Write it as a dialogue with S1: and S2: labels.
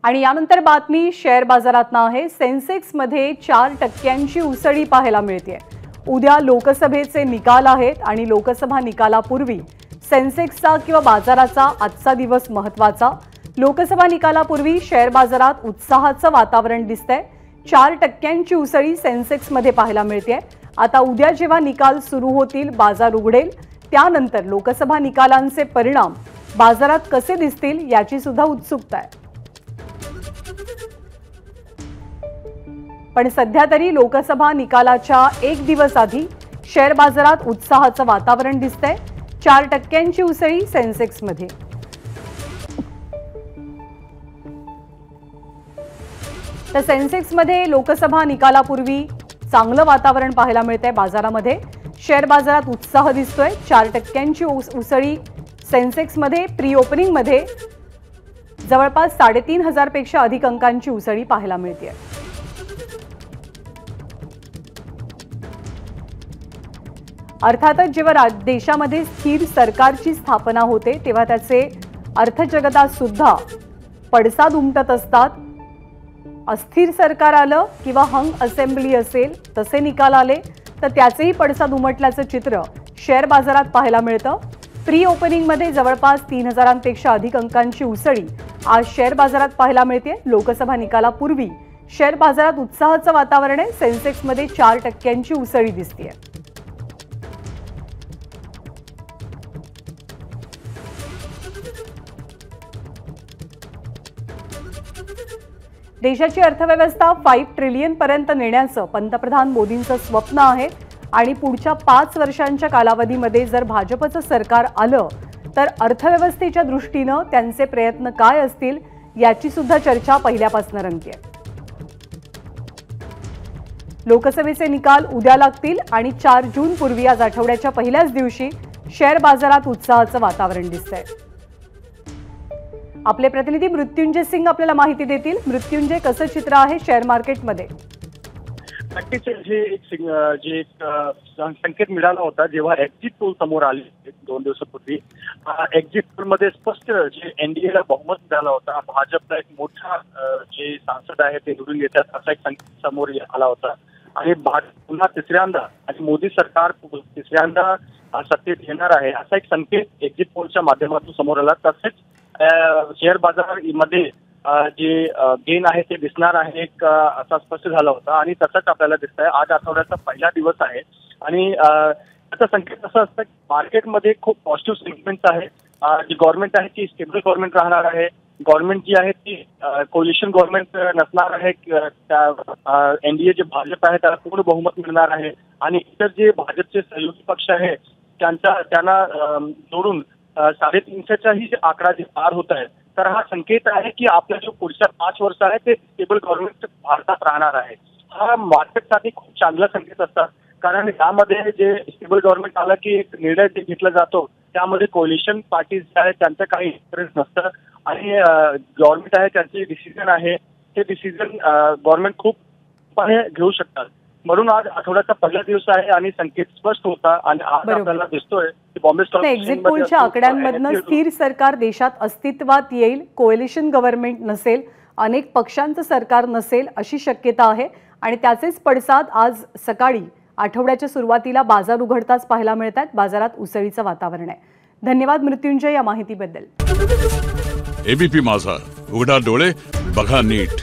S1: आणि यानंतर बातमी शेअर बाजारात आहे। सेन्सेक्स मध्ये 4% उसळी पाहायला मिळते। उद्या लोकसभेचे निकाल आहेत आणि लोकसभा निकालापूर्वी सेन्सेक्सचा किंवा बाजाराचा आजचा दिवस महत्त्वाचा। लोकसभा निकालापूर्वी शेअर बाजारात उत्साहाचं वातावरण दिसतंय। 4% उसळी सेन्सेक्स मध्ये पाहायला मिळते। आता उद्या जेव्हा निकाल सुरू होतील, बाजार उघडेल, त्यानंतर लोकसभा निकालांचे परिणाम बाजारात कसे दिसतील याची सुद्धा उत्सुकता आहे। पण सध्या तरी लोकसभा निकालाच्या एक दिवस आधी शेअर बाजारात उत्साहाचं वातावरण दिसतंय। 4% उसळी सेन्सेक्स मध्ये। तर सेन्सेक्स मध्ये लोकसभा निकालापूर्वी चांगलं वातावरण पाहायला मिळतंय। बाजारामध्ये शेअर बाजारात उत्साह दिसतोय। 4% उसळी सेन्सेक्स मध्ये। प्री ओपनिंग मध्ये जवळपास 3,500 पेक्षा अधिक अंकांची उसळी पाहायला मिळते। अर्थातच जेव्हा देशामध्ये स्थिर सरकारची स्थापना होते तेव्हा त्याचे अर्थजगतात सुद्धा पडसाद उमटत असतात। अस्थिर सरकार आलं किंवा हंग असेंब्ली असेल, तसे निकाल आले तर त्याचेही पडसाद उमटल्याचं चित्र शेअर बाजारात पाहायला मिळतं। प्री ओपनिंग मध्ये जवळपास 3,000 पेक्षा अधिक अंकांची उसळी आज शेअर बाजारात पाहायला मिळते। लोकसभा निकालापूर्वी शेअर बाजारात उत्साहाचं वातावरण आहे। सेन्सेक्स मध्ये 4% उसळी दिसते। देशाची अर्थव्यवस्था 5 ट्रिलियन पर्यंत नेण्याचं पंतप्रधान मोदींचं स्वप्न आहे आणि पुढच्या 5 वर्षांच्या कालावधीमध्ये जर भाजपचं सरकार आलं तर अर्थव्यवस्थेच्या दृष्टीने त्यांचे प्रयत्न काय असतील याची सुद्धा चर्चा पहिल्यापासून रंगते। लोकसभेचे निकाल उद्या लागतील आणि 4 जून पूर्वी आज आठवड्याच्या पहिल्याच दिवशी शेअर बाजारात उत्साहाचं वातावरण दिसतंय। आपले प्रतिनिधी मृत्युंजय सिंग आपल्याला माहिती देतील। मृत्युंजय, कसं चित्र आहे शेअर मार्केटमध्ये?
S2: नक्कीच जे संकेत मिळाला होता जेव्हा एक्झिट पोल समोर आले 2 दिवसापूर्वी, एक्झिट पोल मध्ये स्पष्ट जे एनडीएला बहुमत मिळाला होता, भाजपला एक मोठा जे सांसद आहे ते निवडून येतात असा एक संकेत समोर आला होता आणि पुन्हा तिसऱ्यांदा आणि मोदी सरकार तिसऱ्यांदा सत्तेत येणार आहे असा एक संकेत एक्झिट पोलच्या माध्यमातून समोर आला। तसेच शेअर बाजारामध्ये जे गेन आहे ते दिसणार आहे असा स्पष्ट झाला होता आणि तसंच आपल्याला दिसत आहे। आज आठवड्याचा पहिला दिवस आहे आणि त्याचा संकेत असं असतं की मार्केटमध्ये खूप पॉझिटिव्ह सेंटिमेंट आहे। जी गव्हर्नमेंट आहे ती स्टेबल गव्हर्नमेंट राहणार आहे। गव्हर्नमेंट जी आहे ती कोलिशन गव्हर्नमेंट नसणार आहे। एनडीए जे भाजप आहे त्याला पूर्ण बहुमत मिळणार आहे आणि इतर जे भाजपचे सहयोगी पक्ष आहे त्यांना जोडून 350च्याही आकडा जे पार होत आहे, तर हा संकेत आहे की आपल्या जो पुढच्या 5 वर्ष आहे ते स्टेबल गव्हर्नमेंट भारतात राहणार आहे। हा मार्केटसाठी खूप चांगला संकेत असतात, कारण यामध्ये जे स्टेबल गव्हर्नमेंट आलं की एक निर्णय जे घेतला जातो त्यामध्ये कोलिशन पार्टीज जे आहेत त्यांचं काही इंटरेस्ट नसतं आणि गव्हर्नमेंट आहे त्यांचे डिसिजन आहे ते डिसिजन गव्हर्नमेंट खूप घेऊ शकतात। म्हणून आज आठवड्याचा पहिला दिवस आहे आणि संकेत स्पष्ट होता आणि आज आपल्याला दिसतोय की बॉम्बे स्टॉक
S1: एक्झिट पोलच्या आकड्यांमधून स्थिर सरकार देशात अस्तित्वात येईल, कोएलिशन गव्हर्नमेंट नसेल, अनेक पक्षांचं सरकार नसेल अशी शक्यता आहे आणि त्याचेच पडसाद आज सकाळी आठवड्याच्या सुरुवातीला बाजार उघडताच पाहायला मिळतात। बाजारात उसळीचं वातावरण आहे। धन्यवाद मृत्युंजय या माहितीबद्दल।
S3: एबीपी माझा, उघडा डोळे बघा नीट।